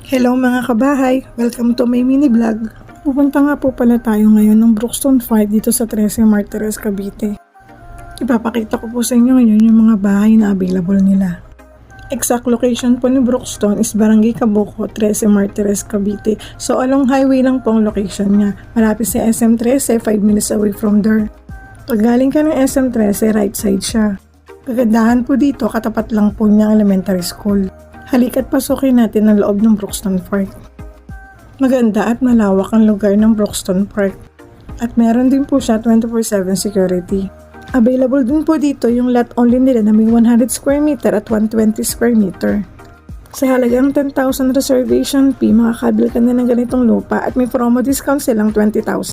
Hello mga kabahay! Welcome to my mini vlog. Pupunta nga po pala tayo ngayon ng Brookstone 5 dito sa 13 Martires, Cavite. Ipapakita ko po sa inyo ngayon yung mga bahay na available nila. Exact location po ni Brookstone is Barangay Cabuco, 13 Martires, Cavite. So along highway lang po ang location niya. Malapit sa SM 13, 5 minutes away from there. Pag galing ka ng SM 13, right side siya. Kagandahan po dito, katapat lang po niya ang elementary school. Halika't pasukin natin ang loob ng Brookstone Park. Maganda at malawak ang lugar ng Brookstone Park. At meron din po siya 24/7 security. Available din po dito yung lot only nila na may 100 square meter at 120 square meter. Sa halagang 10,000 reservation fee, makakabil ka na ng ganitong lupa at may promo discount silang 20,000.